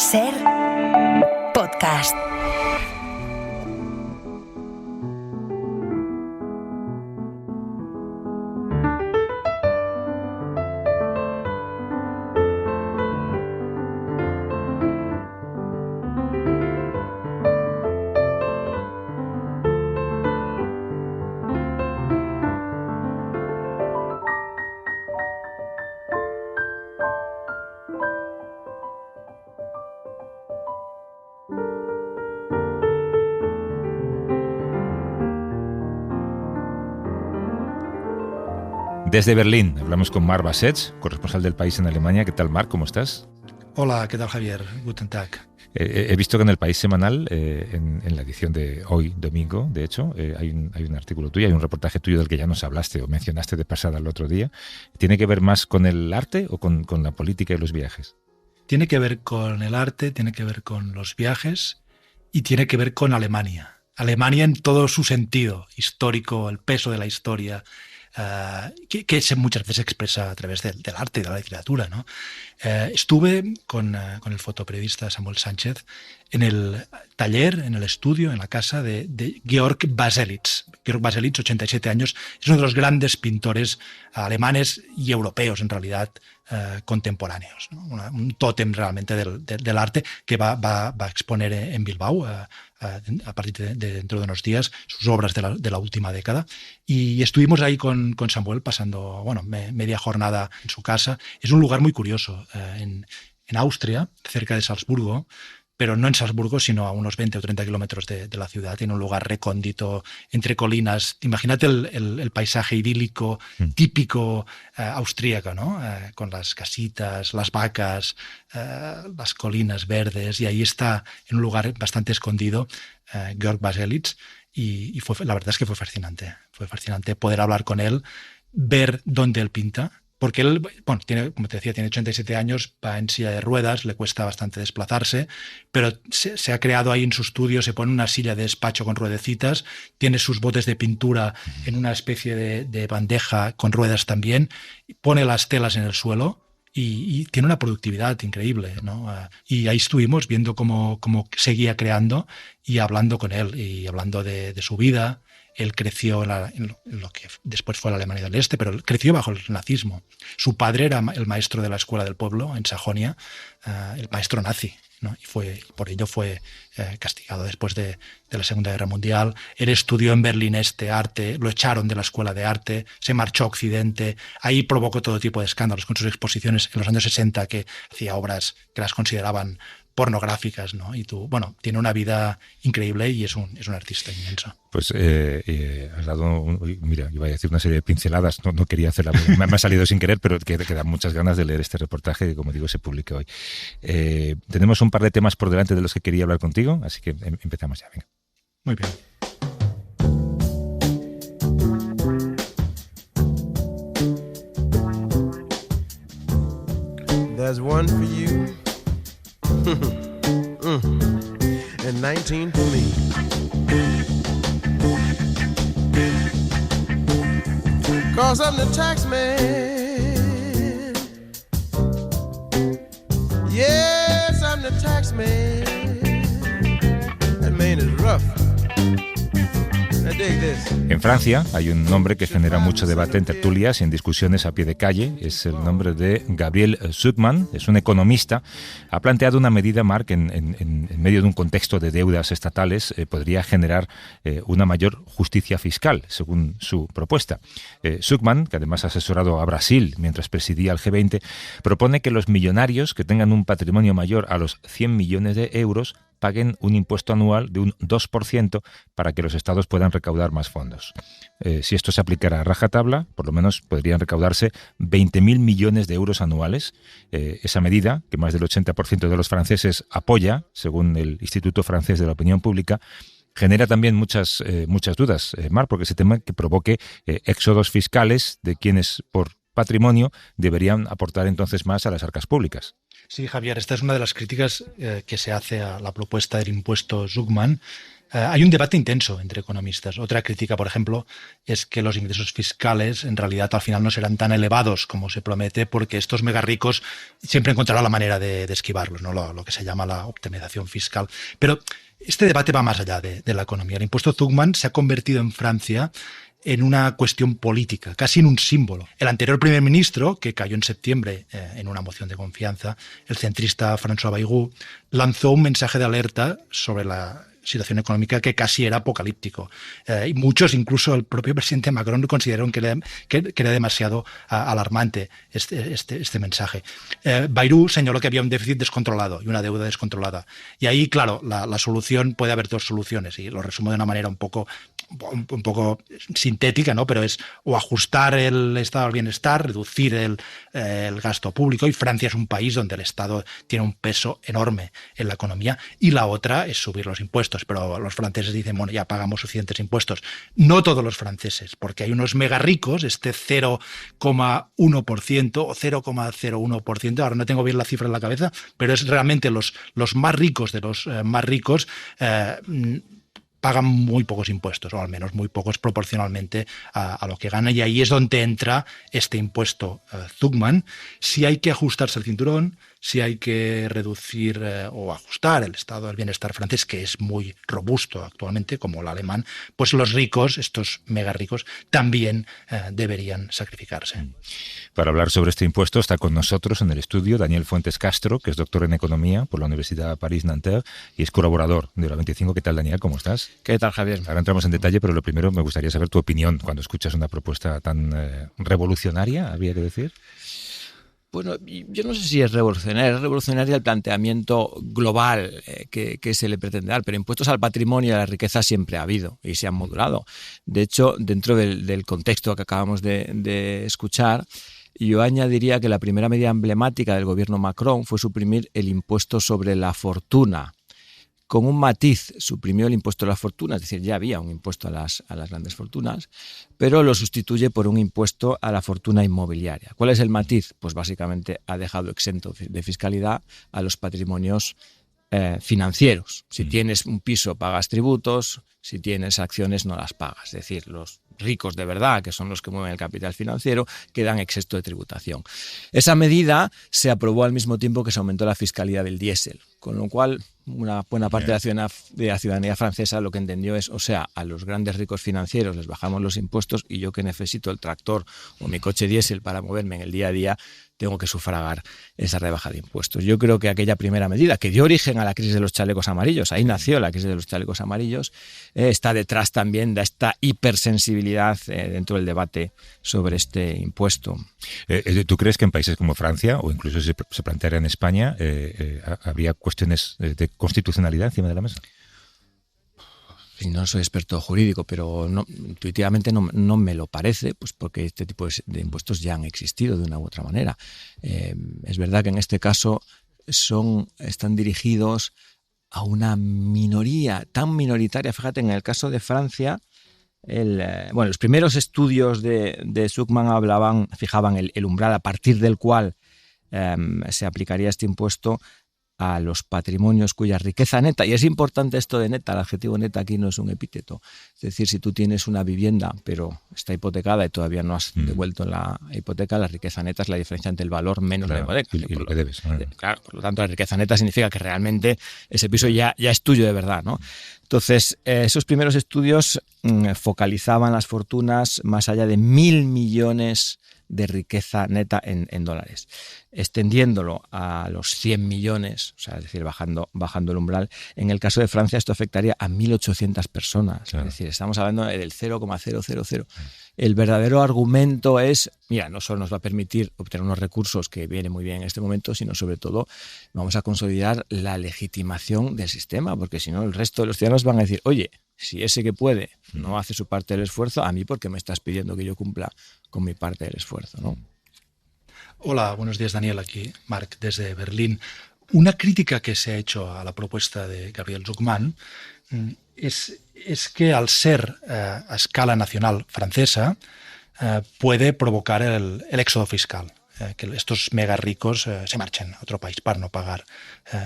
Ser podcast. Desde Berlín hablamos con Marc Bassetts, corresponsal del País en Alemania. ¿Qué tal, Marc? ¿Cómo estás? Hola, ¿qué tal, Javier? Guten Tag. He visto que en el País Semanal, en la edición de hoy, domingo, de hecho, hay un artículo tuyo, hay un reportaje tuyo del que ya nos hablaste o mencionaste de pasada el otro día. ¿Tiene que ver más con el arte o con la política y los viajes? Tiene que ver con el arte, tiene que ver con los viajes y tiene que ver con Alemania. Alemania en todo su sentido histórico, el peso de la historia, que se muchas veces expresa a través del arte y de la literatura, ¿no? Estuve con el fotoperiodista Samuel Sánchez en el taller, en el estudio, en la casa de Georg Baselitz. Georg Baselitz, 87 años, es uno de los grandes pintores alemanes y europeos, en realidad, contemporáneos, ¿no? Un tótem realmente del arte que va a exponer en Bilbao a partir de dentro de unos días sus obras de la última década. Y estuvimos ahí con Samuel pasando media jornada en su casa. Es un lugar muy curioso, en Austria, cerca de Salzburgo, pero no en Salzburgo, sino a unos 20 o 30 kilómetros de la ciudad, en un lugar recóndito, entre colinas. Imagínate el paisaje idílico típico austríaco, ¿no? Con las casitas, las vacas, las colinas verdes, y ahí está, en un lugar bastante escondido, Georg Baselitz, y la verdad es que fue fascinante. Fue fascinante poder hablar con él, ver dónde él pinta, porque él, tiene, como te decía, tiene 87 años, va en silla de ruedas, le cuesta bastante desplazarse, pero se ha creado ahí en su estudio, se pone una silla de despacho con ruedecitas, tiene sus botes de pintura en una especie de bandeja con ruedas también, pone las telas en el suelo y tiene una productividad increíble, ¿no? Y ahí estuvimos viendo cómo seguía creando y hablando con él, y hablando de su vida. Él creció en lo que después fue la Alemania del Este, pero él creció bajo el nazismo. Su padre era el maestro de la escuela del pueblo en Sajonia, el maestro nazi, ¿no? Y por ello fue castigado después de la Segunda Guerra Mundial. Él estudió en Berlín arte, lo echaron de la escuela de arte, se marchó a Occidente. Ahí provocó todo tipo de escándalos con sus exposiciones en los años 60, que hacía obras que las consideraban pornográficas, ¿no? Y tiene una vida increíble y es un artista inmenso. Pues has dado, mira, iba a decir una serie de pinceladas, no quería hacerla, me ha salido sin querer, pero que dan muchas ganas de leer este reportaje que, como digo, se publica hoy. Tenemos un par de temas por delante de los que quería hablar contigo, así que empezamos ya, venga. Muy bien. There's one for you. And 19 for me. Cause I'm the tax man. Yes, I'm the tax man. That man is rough. Now dig this. En Francia hay un nombre que genera mucho debate en tertulias y en discusiones a pie de calle. Es el nombre de Gabriel Zucman, es un economista. Ha planteado una medida, Marc, en medio de un contexto de deudas estatales, podría generar una mayor justicia fiscal, según su propuesta. Zucman, que además ha asesorado a Brasil mientras presidía el G20, propone que los millonarios que tengan un patrimonio mayor a los 100 millones de euros paguen un impuesto anual de un 2% para que los estados puedan recaudar más fondos. Si esto se aplicara a rajatabla, por lo menos podrían recaudarse 20.000 millones de euros anuales. Esa medida, que más del 80% de los franceses apoya, según el Instituto Francés de la Opinión Pública, genera también muchas dudas, Marc, porque se teme que provoque éxodos fiscales de quienes por patrimonio deberían aportar entonces más a las arcas públicas. Sí, Javier, esta es una de las críticas que se hace a la propuesta del impuesto Zucman. Hay un debate intenso entre economistas. Otra crítica, por ejemplo, es que los ingresos fiscales en realidad al final no serán tan elevados como se promete, porque estos mega ricos siempre encontrarán la manera de esquivarlos, ¿no? Lo que se llama la optimización fiscal. Pero este debate va más allá de la economía. El impuesto Zuckman se ha convertido en Francia en una cuestión política, casi en un símbolo. El anterior primer ministro, que cayó en septiembre en una moción de confianza, el centrista François Bayrou, lanzó un mensaje de alerta sobre la situación económica que casi era apocalíptico. Y muchos, incluso el propio presidente Macron, consideraron que era demasiado alarmante este mensaje. Bayrou señaló que había un déficit descontrolado y una deuda descontrolada. Y ahí, claro, la solución, puede haber dos soluciones, y lo resumo de una manera un poco sintética, ¿no? Pero es o ajustar el estado del bienestar, reducir el gasto público, y Francia es un país donde el Estado tiene un peso enorme en la economía, y la otra es subir los impuestos. Pero los franceses dicen, bueno, ya pagamos suficientes impuestos. No todos los franceses, porque hay unos mega ricos, este 0,1% o 0,01%, ahora no tengo bien la cifra en la cabeza, pero es realmente los más ricos de los más ricos, pagan muy pocos impuestos, o al menos muy pocos proporcionalmente a lo que ganan, y ahí es donde entra este impuesto Zuckman. Si hay que ajustarse el cinturón, si hay que reducir o ajustar el estado del bienestar francés, que es muy robusto actualmente, como el alemán, pues los ricos, estos mega ricos, también deberían sacrificarse. Para hablar sobre este impuesto está con nosotros en el estudio Daniel Fuentes Castro, que es doctor en Economía por la Universidad París-Nanterre y es colaborador de Hora 25. ¿Qué tal, Daniel? ¿Cómo estás? ¿Qué tal, Javier? Ahora entramos en detalle, pero lo primero me gustaría saber tu opinión cuando escuchas una propuesta tan revolucionaria, habría que decir. Bueno, yo no sé si es revolucionaria el planteamiento global que se le pretende dar, pero impuestos al patrimonio y a la riqueza siempre ha habido y se han modulado. De hecho, dentro del contexto que acabamos de escuchar, yo añadiría que la primera medida emblemática del gobierno Macron fue suprimir el impuesto sobre la fortuna. Con un matiz, suprimió el impuesto a la fortuna, es decir, ya había un impuesto a las grandes fortunas, pero lo sustituye por un impuesto a la fortuna inmobiliaria. ¿Cuál es el matiz? Pues básicamente ha dejado exento de fiscalidad a los patrimonios financieros. Si tienes un piso, pagas tributos; si tienes acciones, no las pagas. Es decir, los ricos de verdad, que son los que mueven el capital financiero, quedan exentos de tributación. Esa medida se aprobó al mismo tiempo que se aumentó la fiscalidad del diésel, con lo cual una buena parte de la ciudadanía francesa lo que entendió es, o sea, a los grandes ricos financieros les bajamos los impuestos, y yo, que necesito el tractor o mi coche diésel para moverme en el día a día, tengo que sufragar esa rebaja de impuestos. Yo creo que aquella primera medida, que dio origen a la crisis de los chalecos amarillos, ahí nació la crisis de los chalecos amarillos, está detrás también de esta hipersensibilidad dentro del debate sobre este impuesto. ¿Tú crees que en países como Francia, o incluso si se planteara en España, habría cuestiones de constitucionalidad encima de la mesa? No soy experto jurídico, pero intuitivamente no me lo parece, pues porque este tipo de impuestos ya han existido de una u otra manera. Es verdad que en este caso están dirigidos a una minoría tan minoritaria. Fíjate, en el caso de Francia, los primeros estudios de Zuckman fijaban el umbral a partir del cual se aplicaría este impuesto a los patrimonios cuya riqueza neta, y es importante esto de neta, el adjetivo neta aquí no es un epíteto, es decir, si tú tienes una vivienda pero está hipotecada y todavía no has devuelto la hipoteca, la riqueza neta es la diferencia entre el valor menos la hipoteca. Y lo que debes. Claro, por lo tanto la riqueza neta significa que realmente ese piso ya es tuyo de verdad, ¿no? Entonces, esos primeros estudios focalizaban las fortunas más allá de 1.000 millones de riqueza neta en dólares, extendiéndolo a los 100 millones, o sea, es decir, bajando el umbral. En el caso de Francia esto afectaría a 1.800 personas, claro. Es decir, estamos hablando del 0,000. El verdadero argumento es, mira, no solo nos va a permitir obtener unos recursos que vienen muy bien en este momento, sino sobre todo vamos a consolidar la legitimación del sistema, porque si no el resto de los ciudadanos van a decir, oye, si ese que puede no hace su parte del esfuerzo, a mí, ¿por qué me estás pidiendo que yo cumpla con mi parte del esfuerzo, ¿no? Hola, buenos días, Daniel, aquí Marc desde Berlín. Una crítica que se ha hecho a la propuesta de Gabriel Zuckman es que al ser a escala nacional francesa puede provocar el éxodo fiscal. que estos mega ricos se marchen a otro país para no pagar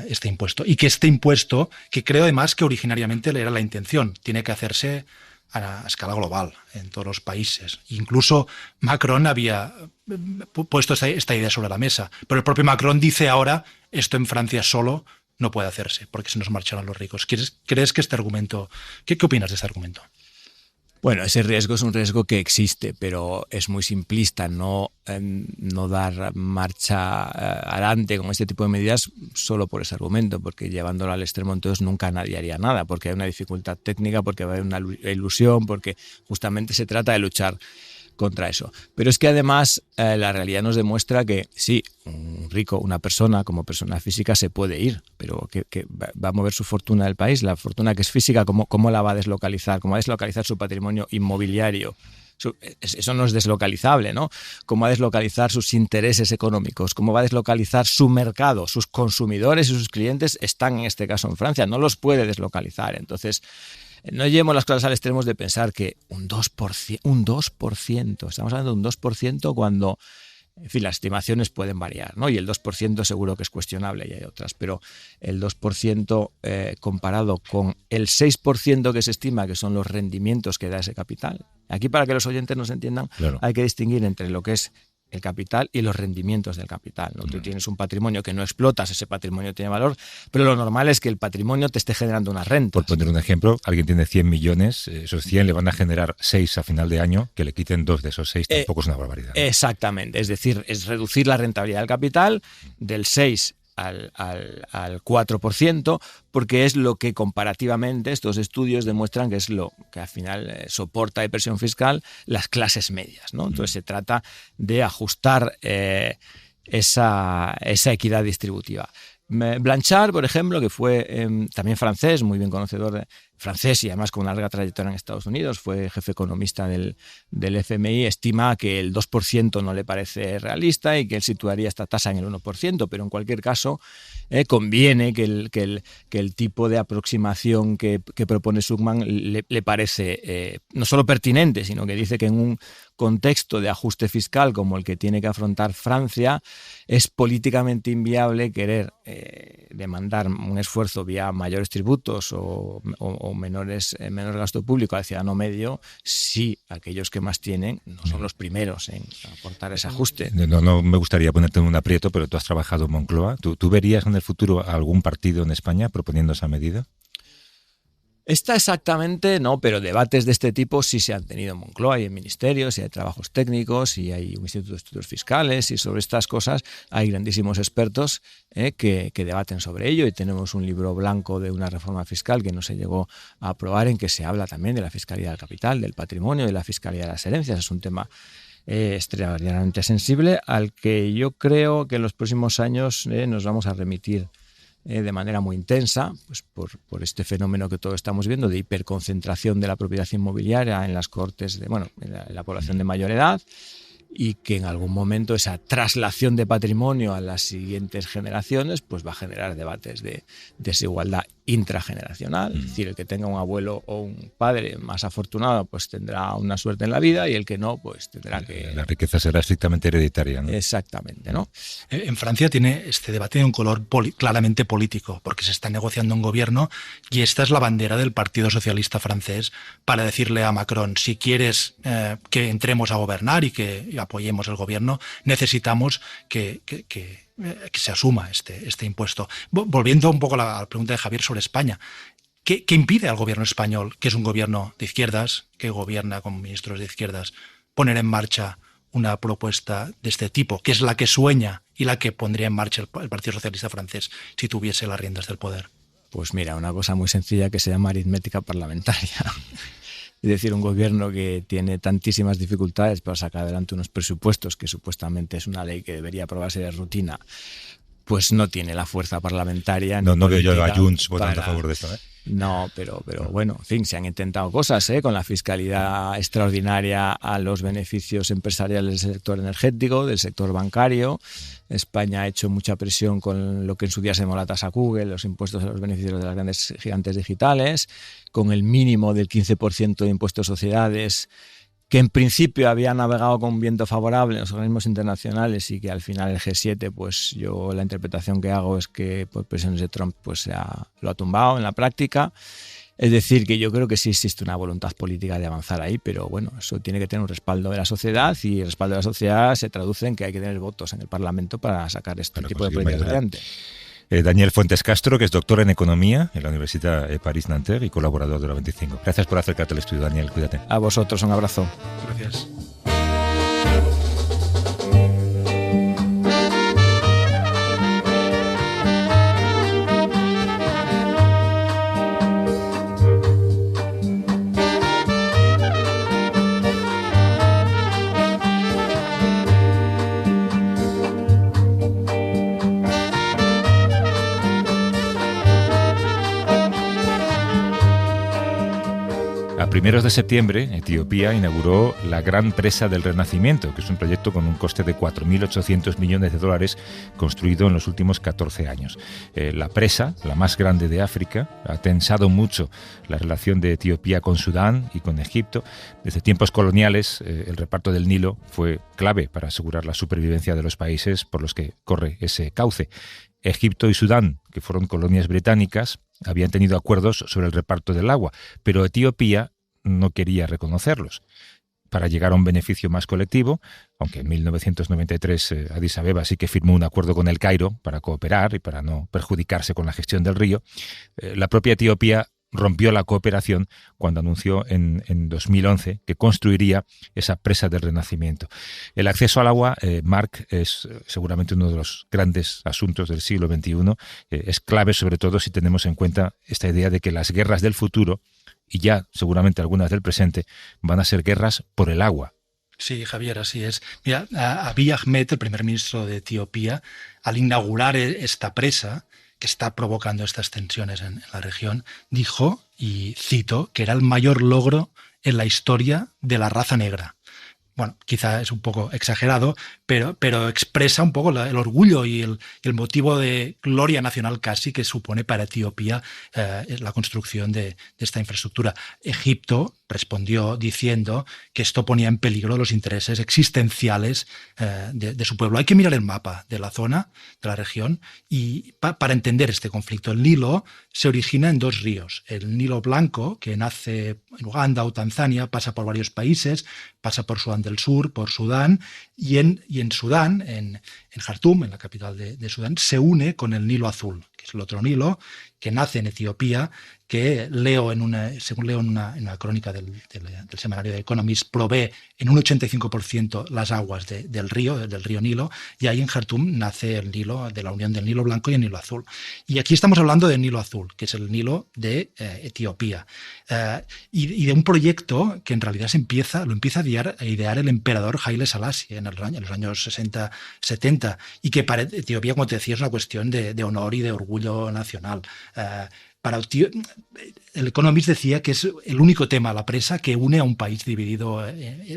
este impuesto. Y que este impuesto, que creo además que originariamente era la intención, tiene que hacerse a escala global, en todos los países. Incluso Macron había puesto esta idea sobre la mesa, pero el propio Macron dice ahora, esto en Francia solo no puede hacerse, porque se nos marcharán los ricos. ¿Crees que este argumento, qué opinas de este argumento? Bueno, ese riesgo es un riesgo que existe, pero es muy simplista no dar marcha adelante con este tipo de medidas solo por ese argumento, porque llevándolo al extremo entonces nunca nadie haría nada, porque hay una dificultad técnica, porque va a haber una ilusión, porque justamente se trata de luchar contra eso. Pero es que además la realidad nos demuestra que sí, un rico, una persona como persona física se puede ir, pero que va a mover su fortuna del país, la fortuna que es física, ¿cómo la va a deslocalizar? ¿Cómo va a deslocalizar su patrimonio inmobiliario? Eso no es deslocalizable, ¿no? ¿Cómo va a deslocalizar sus intereses económicos? ¿Cómo va a deslocalizar su mercado? Sus consumidores y sus clientes están en este caso en Francia, no los puede deslocalizar. Entonces, no llevemos las cosas al extremo de pensar que un 2%, estamos hablando de un 2% cuando, en fin, las estimaciones pueden variar, ¿no? Y el 2% seguro que es cuestionable y hay otras, pero el 2% comparado con el 6% que se estima que son los rendimientos que da ese capital. Aquí, para que los oyentes nos entiendan, claro, hay que distinguir entre lo que es el capital y los rendimientos del capital, ¿no? Tú tienes un patrimonio que no explotas, ese patrimonio tiene valor, pero lo normal es que el patrimonio te esté generando una renta. Por poner un ejemplo, alguien tiene 100 millones, esos 100 le van a generar 6 a final de año, que le quiten 2 de esos 6 tampoco es una barbaridad. Exactamente, es decir, es reducir la rentabilidad del capital del 6 al 4%, porque es lo que comparativamente estos estudios demuestran que es lo que al final soporta de presión fiscal las clases medias, ¿no? Entonces se trata de ajustar esa equidad distributiva. Blanchard, por ejemplo, que fue también francés, muy bien conocedor francés y además con una larga trayectoria en Estados Unidos, fue jefe economista del FMI, estima que el 2% no le parece realista y que él situaría esta tasa en el 1%, pero en cualquier caso conviene que el tipo de aproximación que propone Zucman le parece no solo pertinente, sino que dice que en un contexto de ajuste fiscal como el que tiene que afrontar Francia, es políticamente inviable querer demandar un esfuerzo vía mayores tributos o menor gasto público al ciudadano medio si aquellos que más tienen no son los primeros en aportar ese ajuste. No me gustaría ponerte en un aprieto, pero tú has trabajado en Moncloa. ¿Tú verías en el futuro algún partido en España proponiendo esa medida? Esta exactamente no, pero debates de este tipo sí se han tenido en Moncloa y en ministerios, y hay trabajos técnicos, y hay un instituto de estudios fiscales, y sobre estas cosas hay grandísimos expertos que debaten sobre ello, y tenemos un libro blanco de una reforma fiscal que no se llegó a aprobar, en que se habla también de la fiscalidad del capital, del patrimonio, de la fiscalidad de las herencias. Es un tema extraordinariamente sensible al que yo creo que en los próximos años nos vamos a remitir de manera muy intensa, pues por este fenómeno que todos estamos viendo de hiperconcentración de la propiedad inmobiliaria en las cohortes en la población de mayor edad, y que en algún momento esa traslación de patrimonio a las siguientes generaciones pues va a generar debates de desigualdad intrageneracional. Es decir, el que tenga un abuelo o un padre más afortunado pues tendrá una suerte en la vida, y el que no pues tendrá que... La riqueza será estrictamente hereditaria, ¿no? Exactamente, ¿no? En Francia este debate tiene un color claramente político, porque se está negociando un gobierno, y esta es la bandera del Partido Socialista francés para decirle a Macron: si quieres que entremos a gobernar y que apoyemos el gobierno, necesitamos que se asuma este impuesto. Volviendo un poco a la pregunta de Javier sobre España, ¿qué impide al gobierno español, que es un gobierno de izquierdas, que gobierna con ministros de izquierdas, poner en marcha una propuesta de este tipo, que es la que sueña y la que pondría en marcha el Partido Socialista francés si tuviese las riendas del poder? Pues mira, una cosa muy sencilla que se llama aritmética parlamentaria. Es decir, un gobierno que tiene tantísimas dificultades para sacar adelante unos presupuestos, que supuestamente es una ley que debería aprobarse de rutina, pues no tiene la fuerza parlamentaria. No veo yo a Junts votando a favor de esto, ¿eh? No, pero bueno, en fin, se han intentado cosas, con la fiscalidad extraordinaria a los beneficios empresariales del sector energético, del sector bancario. España ha hecho mucha presión con lo que en su día se llamó la tasa Google, los impuestos a los beneficios de las grandes gigantes digitales, con el mínimo del 15% de impuestos a sociedades que en principio había navegado con viento favorable en los organismos internacionales y que al final el G7, pues yo la interpretación que hago es que por presiones de Trump pues lo ha tumbado en la práctica. Es decir, que yo creo que sí existe una voluntad política de avanzar ahí, pero bueno, eso tiene que tener un respaldo de la sociedad y el respaldo de la sociedad se traduce en que hay que tener votos en el Parlamento para sacar este tipo de políticas adelante. Daniel Fuentes Castro, que es doctor en Economía en la Universidad París-Nanterre y colaborador de la 25. Gracias por acercarte al estudio, Daniel. Cuídate. A vosotros, un abrazo. Gracias. A primeros de septiembre, Etiopía inauguró la Gran Presa del Renacimiento, que es un proyecto con un coste de 4.800 millones de dólares construido en los últimos 14 años. La presa, la más grande de África, ha tensado mucho la relación de Etiopía con Sudán y con Egipto. Desde tiempos coloniales, el reparto del Nilo fue clave para asegurar la supervivencia de los países por los que corre ese cauce. Egipto y Sudán, que fueron colonias británicas, habían tenido acuerdos sobre el reparto del agua, pero Etiopía no quería reconocerlos. Para llegar a un beneficio más colectivo, aunque en 1993 Addis Abeba sí que firmó un acuerdo con el Cairo para cooperar y para no perjudicarse con la gestión del río, la propia Etiopía rompió la cooperación cuando anunció en 2011 que construiría esa presa del Renacimiento. El acceso al agua, Marc, es seguramente uno de los grandes asuntos del siglo XXI. Es clave, sobre todo, si tenemos en cuenta esta idea de que las guerras del futuro, y ya seguramente algunas del presente, van a ser guerras por el agua. Sí, Javier, así es. Mira, Abiy Ahmed, el primer ministro de Etiopía, al inaugurar esta presa, que está provocando estas tensiones en la región, dijo, y cito, que era el mayor logro en la historia de la raza negra. Bueno, quizá es un poco exagerado, pero expresa un poco el orgullo y el motivo de gloria nacional casi que supone para Etiopía la construcción de esta infraestructura. Egipto respondió diciendo que esto ponía en peligro los intereses existenciales de su pueblo. Hay que mirar el mapa de la zona, de la región, y para entender este conflicto. El Nilo se origina en dos ríos. El Nilo Blanco, que nace en Uganda o Tanzania, pasa por varios países, pasa por Sudán del Sur, por Sudán, y en Sudán, en Jartum, en la capital de Sudán, se une con el Nilo Azul, que es el otro Nilo, que nace en Etiopía, que según leo en una crónica del semanario The Economist, provee en un 85% las aguas del río Nilo, y ahí en Jartum nace el Nilo, de la unión del Nilo Blanco y el Nilo Azul. Y aquí estamos hablando del Nilo Azul, que es el Nilo de Etiopía, y de un proyecto que en realidad lo empieza a idear el emperador Haile Selassie en los años 60-70, y que para Etiopía, como te decía, es una cuestión de honor y de orgullo nacional. Para el Economist decía que es el único tema, la presa, que une a un país dividido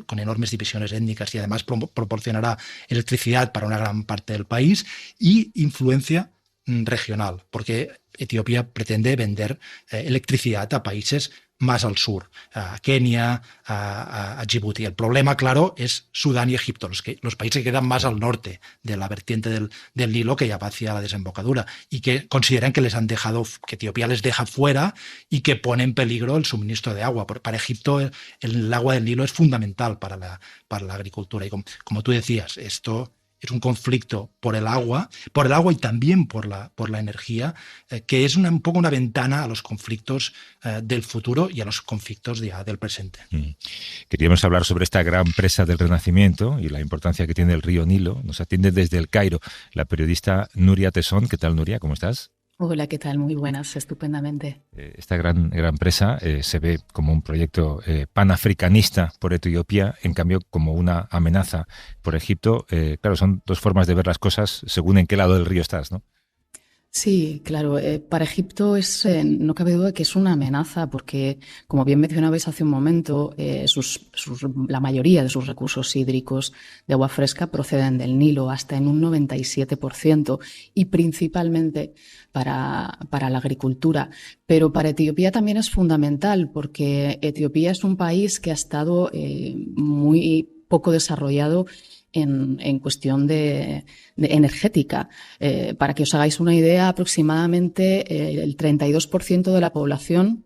con enormes divisiones étnicas, y además proporcionará electricidad para una gran parte del país y influencia regional, porque Etiopía pretende vender electricidad a países más al sur, a Kenia, a Djibouti. El problema, claro, es Sudán y Egipto, los países que quedan más al norte de la vertiente del Nilo, que ya va hacia la desembocadura, y que consideran que que Etiopía les deja fuera y que pone en peligro el suministro de agua. Para Egipto el agua del Nilo es fundamental para la agricultura. Y como tú decías, esto es un conflicto por el agua y también por la energía, que es un poco una ventana a los conflictos del futuro y a los conflictos del presente. Queríamos hablar sobre esta gran presa del Renacimiento y la importancia que tiene el río Nilo. Nos atiende desde el Cairo la periodista Nuria Tesón. ¿Qué tal, Nuria? ¿Cómo estás? Hola, ¿qué tal? Muy buenas, estupendamente. Esta gran presa se ve como un proyecto panafricanista por Etiopía, en cambio como una amenaza por Egipto. Claro, son dos formas de ver las cosas según en qué lado del río estás, ¿no? Sí, claro. Para Egipto no cabe duda que es una amenaza porque, como bien mencionabais hace un momento, la mayoría de sus recursos hídricos de agua fresca proceden del Nilo, hasta en un 97%, y principalmente para la agricultura. Pero para Etiopía también es fundamental porque Etiopía es un país que ha estado muy poco desarrollado en cuestión de energética. Para que os hagáis una idea, aproximadamente el 32% de la población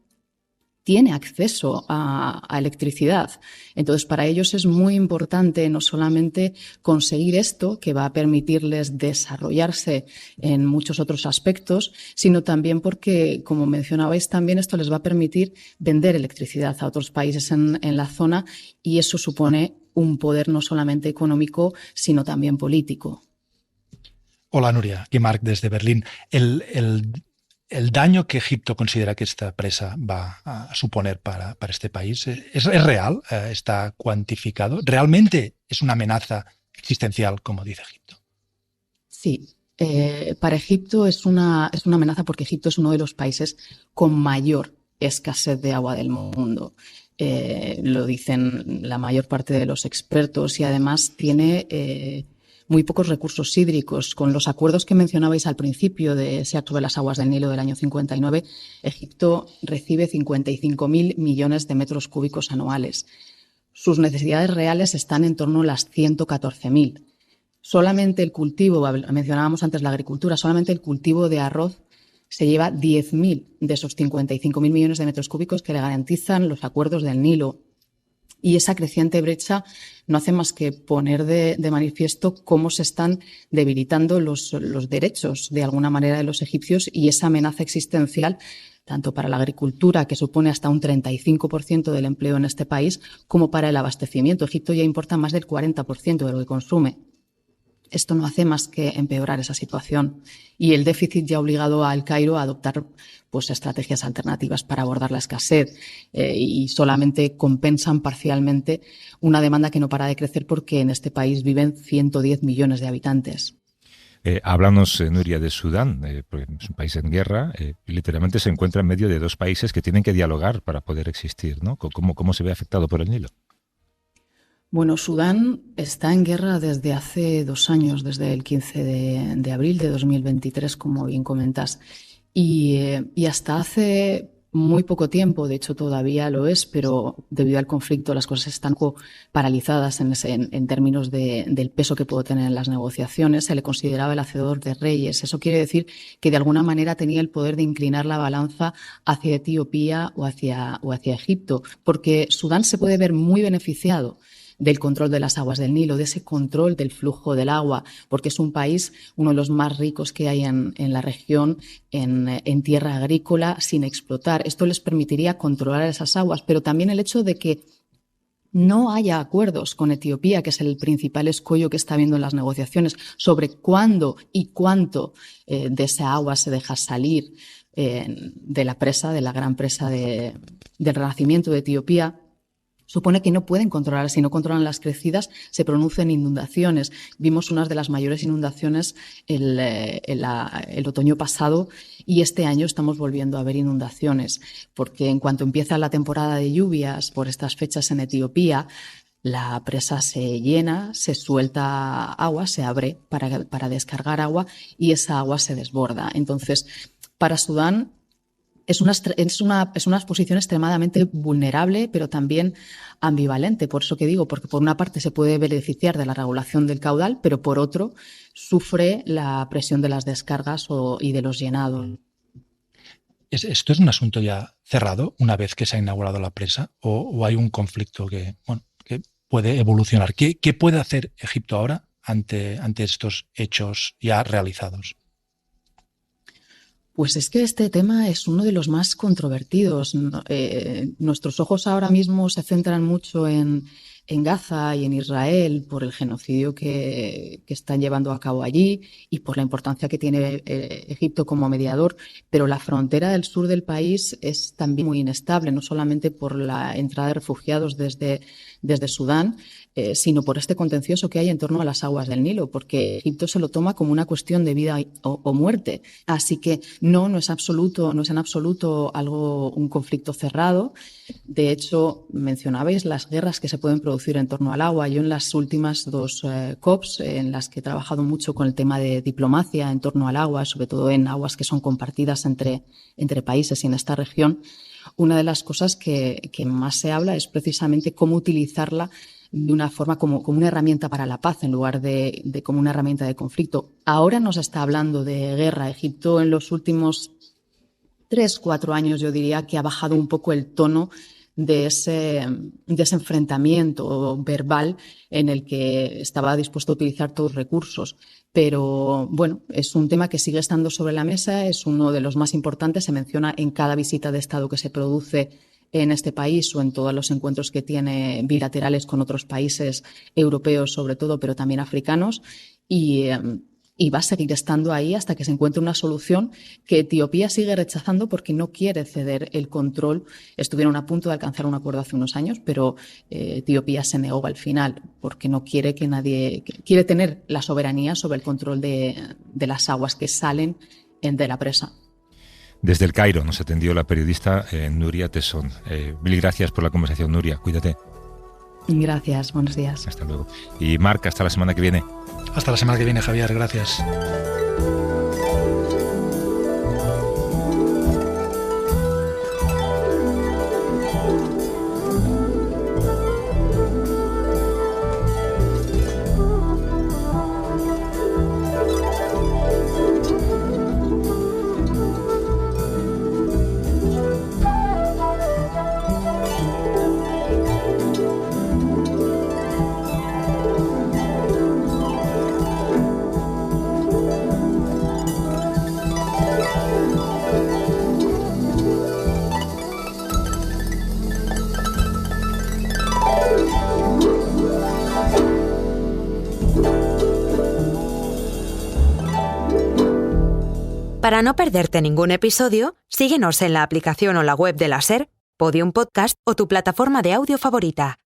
tiene acceso a electricidad. Entonces, para ellos es muy importante no solamente conseguir esto, que va a permitirles desarrollarse en muchos otros aspectos, sino también porque, como mencionabais también, esto les va a permitir vender electricidad a otros países en la zona, y eso supone un poder no solamente económico, sino también político. Hola, Nuria, aquí Marc desde Berlín. El daño que Egipto considera que esta presa va a suponer para este país, ¿es real? ¿Está cuantificado? ¿Realmente es una amenaza existencial, como dice Egipto? Sí. Para Egipto es una amenaza porque Egipto es uno de los países con mayor escasez de agua del mundo. Lo dicen la mayor parte de los expertos, y además tiene muy pocos recursos hídricos. Con los acuerdos que mencionabais al principio de ese acto de las aguas del Nilo del año 59, Egipto recibe 55.000 millones de metros cúbicos anuales. Sus necesidades reales están en torno a las 114.000. Solamente el cultivo, mencionábamos antes la agricultura, solamente el cultivo de arroz se lleva 10.000 de esos 55.000 millones de metros cúbicos que le garantizan los acuerdos del Nilo. Y esa creciente brecha no hace más que poner de manifiesto cómo se están debilitando los derechos, de alguna manera, de los egipcios, y esa amenaza existencial, tanto para la agricultura, que supone hasta un 35% del empleo en este país, como para el abastecimiento. Egipto ya importa más del 40% de lo que consume. Esto no hace más que empeorar esa situación, y el déficit ya ha obligado al Cairo a adoptar estrategias alternativas para abordar la escasez, y solamente compensan parcialmente una demanda que no para de crecer porque en este país viven 110 millones de habitantes. Háblanos, Nuria, de Sudán, porque es un país en guerra, y literalmente se encuentra en medio de dos países que tienen que dialogar para poder existir, ¿no? ¿Cómo se ve afectado por el Nilo? Bueno, Sudán está en guerra desde hace 2 años, desde el 15 de abril de 2023, como bien comentas. Y hasta hace muy poco tiempo, de hecho todavía lo es, pero debido al conflicto las cosas están paralizadas en términos del peso que puede tener en las negociaciones. Se le consideraba el hacedor de reyes. Eso quiere decir que de alguna manera tenía el poder de inclinar la balanza hacia Etiopía o hacia Egipto, porque Sudán se puede ver muy beneficiado del control de las aguas del Nilo, de ese control del flujo del agua, porque es un país, uno de los más ricos que hay en la región, en tierra agrícola, sin explotar. Esto les permitiría controlar esas aguas, pero también el hecho de que no haya acuerdos con Etiopía, que es el principal escollo que está habiendo en las negociaciones, sobre cuándo y cuánto de esa agua se deja salir de la presa, de la gran presa del Renacimiento de Etiopía, supone que no pueden controlar. Si no controlan las crecidas, se producen inundaciones. Vimos unas de las mayores inundaciones el otoño pasado, y este año estamos volviendo a ver inundaciones, porque en cuanto empieza la temporada de lluvias por estas fechas en Etiopía, la presa se llena, se suelta agua, se abre para descargar agua, y esa agua se desborda. Entonces, para Sudán es una posición extremadamente vulnerable, pero también ambivalente. Por eso que digo, porque por una parte se puede beneficiar de la regulación del caudal, pero por otro sufre la presión de las descargas y de los llenados. ¿Esto es un asunto ya cerrado una vez que se ha inaugurado la presa, o hay un conflicto que puede evolucionar? ¿Qué puede hacer Egipto ahora ante estos hechos ya realizados? Pues es que este tema es uno de los más controvertidos. Nuestros ojos ahora mismo se centran mucho en en Gaza y en Israel por el genocidio que están llevando a cabo allí y por la importancia que tiene Egipto como mediador, pero la frontera del sur del país es también muy inestable, no solamente por la entrada de refugiados desde Sudán, sino por este contencioso que hay en torno a las aguas del Nilo, porque Egipto se lo toma como una cuestión de vida o muerte. Así que no es en absoluto un conflicto cerrado. De hecho, mencionabais las guerras que se pueden producir en torno al agua. Yo en las últimas 2 COPs, en las que he trabajado mucho con el tema de diplomacia en torno al agua, sobre todo en aguas que son compartidas entre países y en esta región, una de las cosas que más se habla es precisamente cómo utilizarla de una forma como una herramienta para la paz en lugar de como una herramienta de conflicto. Ahora nos está hablando de guerra. Egipto en los últimos 3-4 años yo diría que ha bajado un poco el tono de ese enfrentamiento verbal en el que estaba dispuesto a utilizar todos los recursos. Pero bueno, es un tema que sigue estando sobre la mesa, es uno de los más importantes, se menciona en cada visita de Estado que se produce en este país o en todos los encuentros que tiene bilaterales con otros países europeos sobre todo, pero también africanos, y va a seguir estando ahí hasta que se encuentre una solución que Etiopía sigue rechazando porque no quiere ceder el control. Estuvieron a punto de alcanzar un acuerdo hace unos años, pero Etiopía se negó al final porque no quiere que nadie... Quiere tener la soberanía sobre el control de las aguas que salen de la presa. Desde el Cairo nos atendió la periodista Nuria Tesón. Mil gracias por la conversación, Nuria. Cuídate. Gracias, buenos días. Hasta luego. Y Marc, hasta la semana que viene. Hasta la semana que viene, Javier. Gracias. Para no perderte ningún episodio, síguenos en la aplicación o la web de la SER, Podium Podcast o tu plataforma de audio favorita.